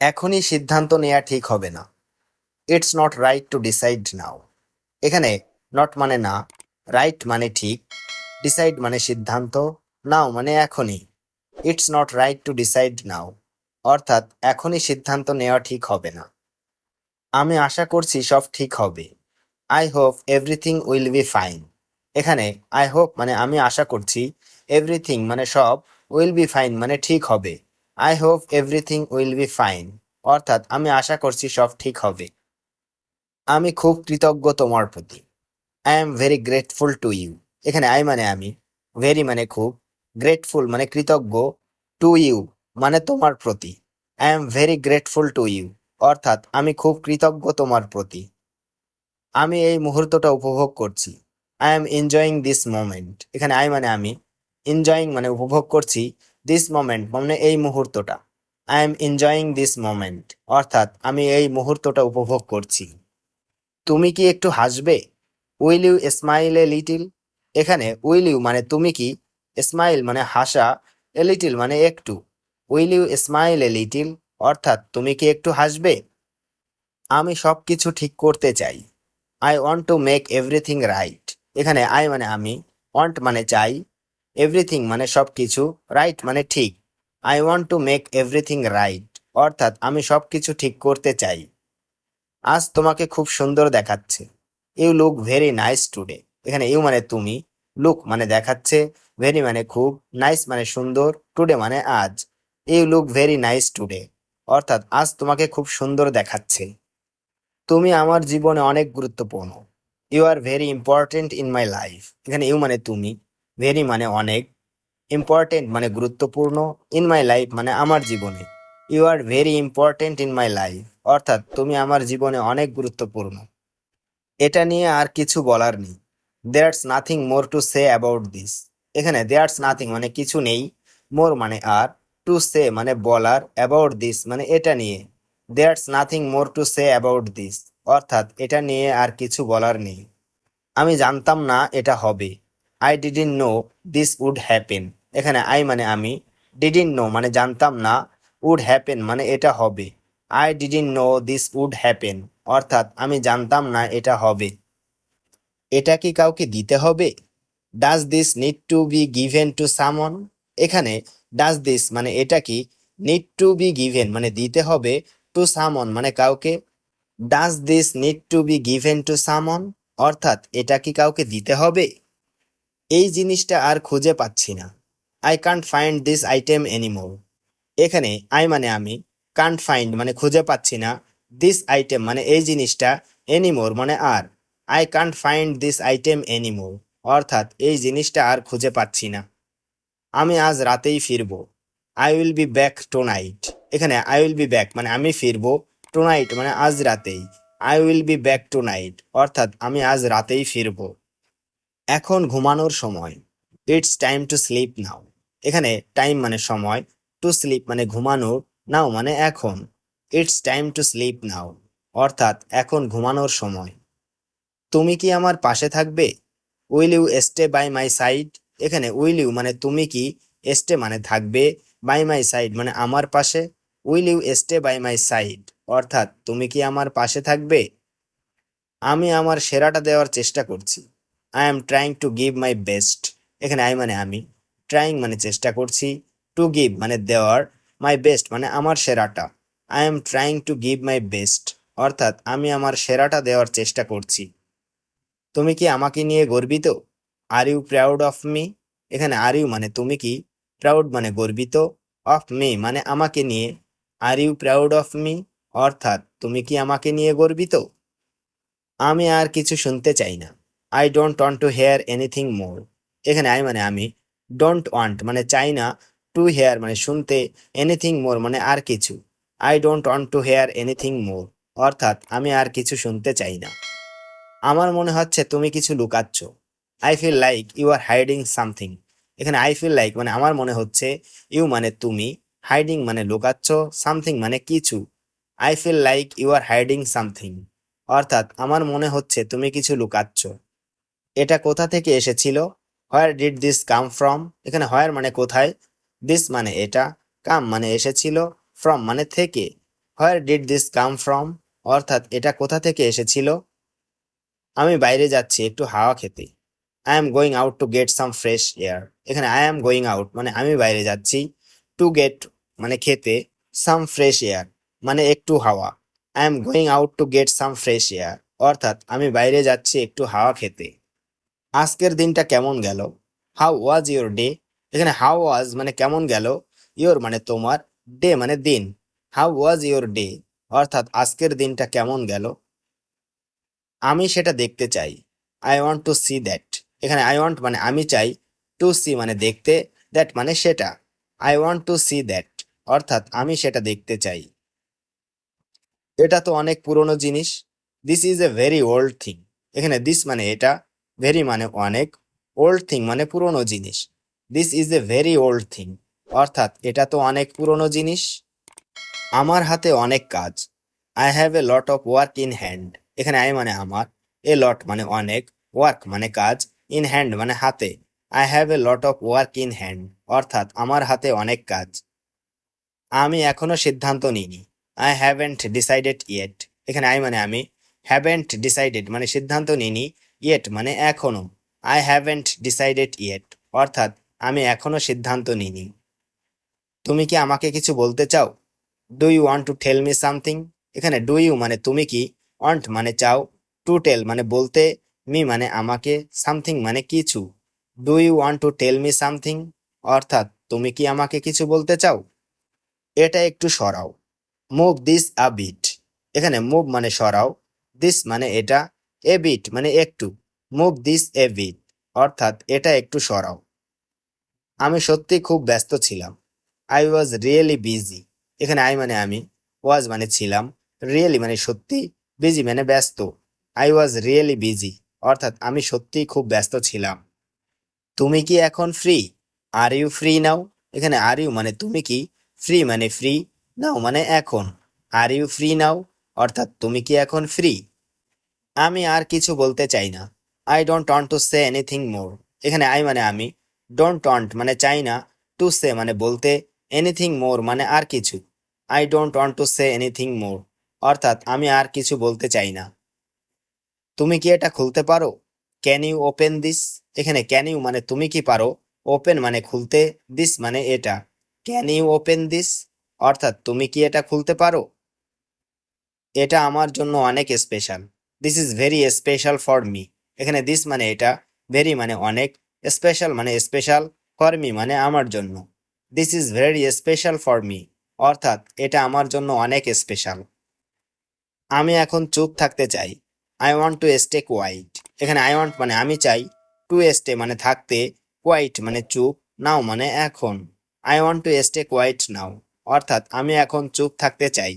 এখনই সিদ্ধান্ত নেওয়া ঠিক হবে না। It's not right to decide now. এখানে নট মানে না, রাইট মানে ঠিক, ডিসাইড মানে সিদ্ধান্ত, নাও মানে এখনই। It's not right to decide now, অর্থাৎ এখনই সিদ্ধান্ত নেওয়া ঠিক হবে না। আমি আশা করছি সব ঠিক হবে। I hope everything will be fine. এখানে আই হোপ মানে আমি আশা করছি, এভরিথিং মানে সব, উইল বি ফাইন মানে ঠিক হবে। I hope everything will be fine, অর্থাৎ আমি আশা করছি সব ঠিক হবে। আমি খুব কৃতজ্ঞ তোমার প্রতি। I am very grateful to you. এখানে আই মানে আমি, ভেরি মানে খুব, গ্রেটফুল মানে কৃতজ্ঞ, টু ইউ মানে তোমার প্রতি। I am very grateful to you, অর্থাৎ আমি খুব কৃতজ্ঞ তোমার প্রতি। আমি এই মুহূর্তটা উপভোগ করছি। I am enjoying this moment. এখানে আই মানে আমি, এনজয়িং মানে উপভোগ করছি, দিস মোমেন্ট মানে এই মুহূর্তটা। I am enjoying this moment, অর্থাৎ আমি এই মুহূর্তটা উপভোগ করছি। তুমি কি একটু হাসবে? Will you smile a little? এখানে উইল ইউ মানে তুমি কি, স্মাইল মানে হাসা, এ লিটিল মানে একটু। Will you smile a little, অর্থাৎ তুমি কি একটু হাসবে? আমি সবকিছু ঠিক করতে চাই। I want to make everything right. এখানে আই মানে আমি, ওয়ান্ট মানে চাই, এভরিথিং মানে সবকিছু, রাইট মানে ঠিক। I want to make everything right, অর্থাৎ আমি সবকিছু ঠিক করতে চাই। আজ তোমাকে খুব সুন্দর দেখাচ্ছে। You look very nice today. এখানে ইউ মানে তুমি, লুক মানে দেখাচ্ছে, ভেরি মানে খুব, নাইস মানে সুন্দর, টুডে মানে আজ। You look very nice today, অর্থাৎ আজ তোমাকে খুব সুন্দর দেখাচ্ছে। তুমি আমার জীবনে অনেক গুরুত্বপূর্ণ। You are very important in my life. এখানে ইউ মানে তুমি, ভেরি মানে অনেক, ইম্পর্টেন্ট মানে গুরুত্বপূর্ণ, ইন মাই লাইফ মানে আমার জীবনে। You are very important in my life, অর্থাৎ তুমি আমার জীবনে অনেক গুরুত্বপূর্ণ। এটা নিয়ে আর কিছু বলার নেই। There's nothing more to say about this. এখানে দেয়ার্স নাথিং মানে কিছু নেই, মোর মানে আর, টু সে মানে বলার, অ্যাবাউট দিস মানে এটা নিয়ে। There's nothing more to say about this, অর্থাৎ এটা নিয়ে আর কিছু বলার নেই। আমি জানতাম না এটা হবে। I didn't know this would happen. এখানে আই মানে আমি, ডিডন্ট নো মানে জানতাম না, উড হ্যাপেন মানে এটা হবে। I didn't know this would happen, অর্থাৎ আমি জানতাম না এটা হবে। এটা কি কাউকে দিতে হবে? Does this need to be given to সামন? এখানে ডাজ দিস মানে এটা কি, নিড টু বি গিভেন মানে দিতে হবে, টু সামন মানে কাউকে। Does this need to be given to সামন, অর্থাৎ এটা কি কাউকে দিতে হবে? এই জিনিসটা আর খুঁজে পাচ্ছি না। I can't find this item anymore. এখানে আই মানে আমি, কান্ট ফাইন্ড মানে খুঁজে পাচ্ছি না, দিস আইটেম মানে এই জিনিসটা, এনিমোর মানে আর। I can't find this item anymore, অর্থাৎ এই জিনিসটা আর খুঁজে পাচ্ছি না। আমি আজ রাতেই ফিরবো। I will be back to night. এখানে আই উইল বি ব্যাক মানে আমি ফিরবো, টু নাইট মানে আজ রাতেই। I will be back to night, অর্থাৎ আমি আজ রাতেই ফিরবো। এখন ঘুমানোর সময়। ইটস টাইম টু স্লিপ নাও। এখানে টাইম মানে সময়, টু স্লিপ মানে ঘুমানোর, নাও মানে এখন। It's time to sleep now, অর্থাৎ এখন ঘুমানোর সময়। তুমি কি আমার পাশে থাকবে? Will you stay by my side? এখানে উইল ইউ মানে তুমি কি, স্টে মানে থাকবে, বাই মাই সাইড মানে আমার পাশে। Will you stay by my side, অর্থাৎ তুমি কি আমার পাশে থাকবে? আমি আমার সেরাটা দেওয়ার চেষ্টা করছি। I am trying to give my best. এখানে আই মানে আমি, ট্রাইং মানে চেষ্টা করছি, টু গিভ মানে দেওয়ার, মাই বেস্ট মানে আমার সেরাটা। I am trying to give my best, অর্থাৎ আমি আমার সেরাটা দেওয়ার চেষ্টা করছি। তুমি কি আমাকে নিয়ে গর্বিত? Are you proud of me? এখানে আর ইউ মানে তুমি কি, প্রাউড মানে গর্বিত, অফ মি মানে আমাকে নিয়ে। Are you proud of me, অর্থাৎ তুমি কি আমাকে নিয়ে গর্বিত? আমি আর কিছু শুনতে চাই না। I don't want to hear anything more. এখানে আই মানে আমি, ডোন্ট ওয়ান্ট মানে চাই না, টু হেয়ার মানে শুনতে, এনিথিং মোর মানে আর কিছু। I don't want to hear anything more, অর্থাৎ আমি আর কিছু শুনতে চাই না। আমার মনে হচ্ছে তুমি কিছু লুকাচ্ছ। I feel like you are hiding something. এখানে আই ফিল লাইক মানে আমার মনে হচ্ছে, ইউ মানে তুমি, হাইডিং মানে লুকাচ্ছ, সামথিং মানে কিছু। I feel like you are hiding something, অর্থাৎ আমার মনে হচ্ছে তুমি কিছু লুকাচ্ছ। এটা কোথা থেকে এসেছিল? Where did this come from? এখানে হোয়ার মানে কোথায়, দিস মানে এটা, কাম মানে এসেছিল, ফ্রম মানে থেকে। Where did this come from, অর্থাৎ এটা কোথা থেকে এসেছিল। আমি বাইরে যাচ্ছি একটু হাওয়া খেতে। I am going out to get some fresh air. এখানে আই এম গোয়িং আউট মানে আমি বাইরে যাচ্ছি, টু গেট মানে খেতে, সাম ফ্রেশ এয়ার মানে একটু হাওয়া। I am going out to get some fresh air, অর্থাৎ আমি বাইরে যাচ্ছি একটু হাওয়া খেতে। আজকের দিনটা কেমন গেল। How was your day. এখানে হাউ ওয়াজ মানে কেমন গেল, ইয়োর মানে তোমার, ডে মানে দিন। হাউ ওয়াজ ইয়োর ডে, অর্থাৎ আজকের দিনটা কেমন গেল। আমি সেটা দেখতে চাই। I want two see that. এখানে আই ওয়ান্ট মানে আমি চাই, টু সি মানে দেখতে, দ্যাট মানে সেটা। I want two see that, অর্থাৎ আমি সেটা দেখতে চাই। এটা তো অনেক পুরনো জিনিস। This is a very old thing. এখানে দিস মানে এটা, ভেরি মানে অনেক, ওল্ড থিং মানে পুরনো জিনিস। This is a very old thing, অর্থাৎ এটা তো অনেক পুরনো জিনিস। আমার হাতে অনেক কাজ। I have a lot of work in hand. এখানে আই মানে আমার, এ লট মানে অনেক, ওয়ার্ক মানে কাজ, ইন হ্যান্ড মানে হাতে। I have a lot of work in hand, অর্থাৎ আমার হাতে অনেক কাজ। আমি এখনো সিদ্ধান্ত নিইনি। I haven't decided yet. এখানে আই মানে আমি, হ্যাভেন্ট ডিসাইডেড মানে সিদ্ধান্ত নিইনি, ইয়েট মানে এখনো। আই হ্যাভেন্ট ডিসাইডেড ইয়েট, অর্থাৎ আমি এখনো সিদ্ধান্ত নিইনি। তুমি কি আমাকে কিছু বলতে চাও। Do you want to tell me something. এখানে ডু ইউ মানে তুমি কি, ওয়ান্ট মানে চাও, টু টেল মানে বলতে, মি মানে আমাকে, সামথিং মানে কিছু। Do you want to tell me something, অর্থাৎ তুমি কি আমাকে কিছু বলতে চাও। এটা একটু সরাও। Move this a bit. এখানে মুভ মানে সরাও, দিস মানে এটা, এ বিট মানে একটু। মুভ দিস এ বিট, অর্থাৎ এটা একটু সরাও। আমি সত্যি খুব ব্যস্ত ছিলাম। I was really busy. এখানে আই মানে আমি, ওয়াজ মানে ছিলাম, রিয়েলি মানে সত্যি, বিজি মানে ব্যস্ত। আই ওয়াজ রিয়েলি বিজি, অর্থাৎ আমি সত্যিই খুব ব্যস্ত ছিলাম। তুমি কি এখন free. Are you free now. এখানে আর ইউ মানে তুমি কি, ফ্রি মানে ফ্রি, নাও মানে এখন। আর ইউ ফ্রি নাও, অর্থাৎ তুমি কি এখন ফ্রি। আমি আর কিছু বলতে চাই না। I don't want to say anything more. এখানে আই মানে আমি, ডোন্ট ওয়ান্ট মানে চাই না, টু সে মানে বলতে, এনিথিং মোর মানে আর কিছু। I don't want to say anything more, অর্থাৎ আমি আর কিছু বলতে চাই না। তুমি কি এটা খুলতে পারো। Can you open this. এখানে ক্যান ইউ মানে তুমি কি পারো, ওপেন মানে খুলতে, দিস মানে এটা। ক্যান ইউ ওপেন দিস, অর্থাৎ তুমি কি এটা খুলতে পারো। এটা আমার জন্য অনেক special. This is very special for me. এখানে দিস মানে এটা, ভেরি মানে অনেক, স্পেশাল মানে স্পেশাল, ফর মি মানে আমার জন্য। This is very special for me, অর্থাৎ এটা আমার জন্য অনেক স্পেশাল। আমি এখন চুপ থাকতে চাই। I want to stay quite. এখানে আই ওয়ান্ট মানে আমি চাই, টু স্টে মানে থাকতে, কোয়াইট মানে চুপ, নাও মানে এখন। I want to stay quiet now, অর্থাৎ আমি এখন চুপ থাকতে চাই।